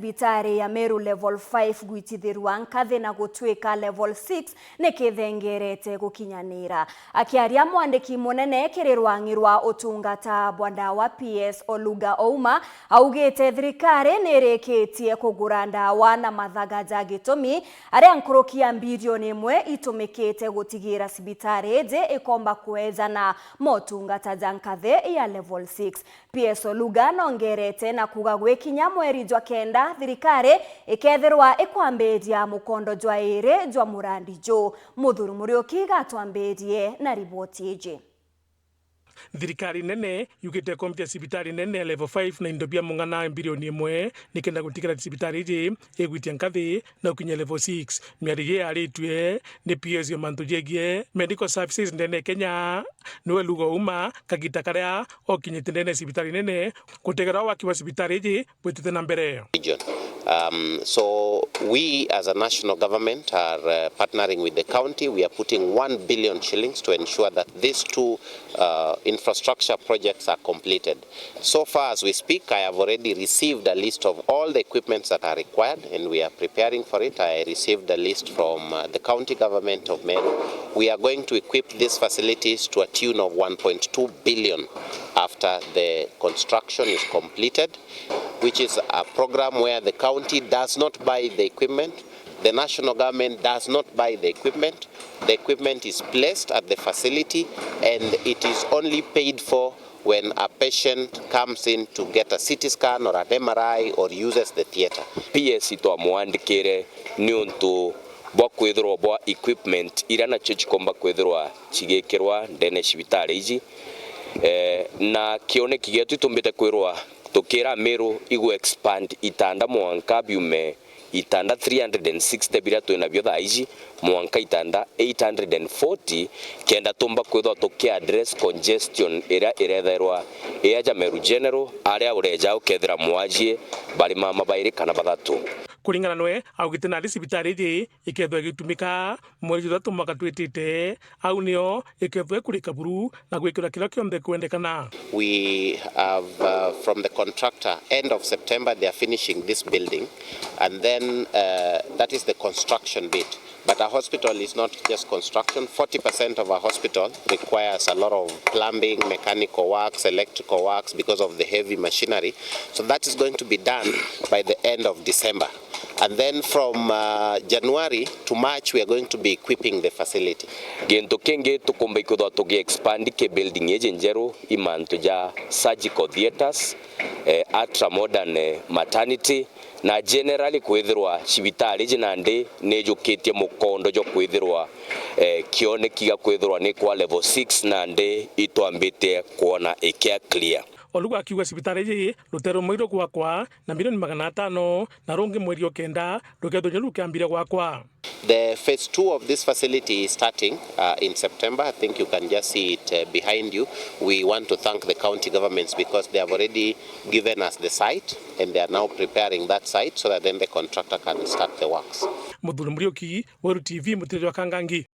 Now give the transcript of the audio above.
Bitari ya Meru level 5 gwitithirwa nkathi na gutwika level 6 nikithengerete gukinyanira. Akiaria mwandiki munene kirirwangirwa utungata bwanda wa PS Oluga Ouma augite thirikari nirikitie kugura ndawa na mathagaja gitumi aria nkurukia bilioni 1 itumikite gutigira sibitari je ikomba kuezana motungata jankathi ya level 6. PS Oluga nongerete na kuga gwikinya mweri jwa kenda thirikari ikethirwa ikwambiria mukondo jwa ire jwa murandi jo muthuru murioki gatwambirie na riboti ije. Thirikari nene yugite komite sibitari nene level 5 na indobia mungana bilioni 1 nikenda gutikira sibitari ije egwitia nkathi na ukinya level 6 miarige aritwe ni PS yomantujegie medical services ndene Kenya no Luga Ouma kagita karia okinyite ndene sibitari nene gutegera wakiwa sibitari ije bwitite na mbere. So we as a national government are partnering with the county. We are putting 1 billion shillings to ensure that these two infrastructure projects are completed. So far as we speak, I have already received a list of all the equipments that are required and we are preparing for it. I received a list from the county government of Meru. We are going to equip these facilities to a tune of 1.2 billion after the construction is completed, which is a program where the county does not buy the equipment, the national government does not buy the equipment. The equipment is placed at the facility and it is only paid for when a patient comes in to get a CT scan or an MRI or uses the theatre. PS ito amuandikire niuntu bwa kwithirwa bwa equipment irana chichikomba kwithirwa chigekirwa ndene cibitari iji na kioneki getu itumbite kwirwa tukira Meru igu expand itanda mwanka biume itanda 360 bila tuina byo thaiji mwanka itanda 840 kenda tumba kwithwa tukia address congestion ira iretherwa eja Meru general aria ureja ukethira mwajie bali mama bairi kana bathatu kuringana nwe augite na sibitari ije ikethwe gitumika mwezi thatu mwaka twitite au nio ikethwe kurika buru na gwikira kila kionthe kwendekana. We have from the contractor end of September they are finishing this building and then that is the construction bit. But our hospital is not just construction. 40% of our hospital requires a lot of plumbing, mechanical works, electrical works because of the heavy machinery. So that is going to be done by the end of December. And then from January to March we are going to be equipping the facility. Gento kenge tukumba ikuthwa tugi expand ke building eje njeru imantu ja surgical theaters, ultra modern maternity na generally kwithirwa cibitari jinande nejukitie mukondo jo kwithirwa kioneki ga kwithirwa ni kwa level 6 nande itwambite kuona ikia clear. Oluga akiwa sibitari iji rutero mwiro gwakwa na milioni 500 na rungi mweri wa kenda ruketho nyeru kiambire gwakwa. The phase 2 of this facility is starting in September. I think you can just see it behind you. We want to thank the county governments because they have already given us the site and they are now preparing that site so that then the contractor can start the works. Muthuru murioki Weru TV mutirwa kangangi.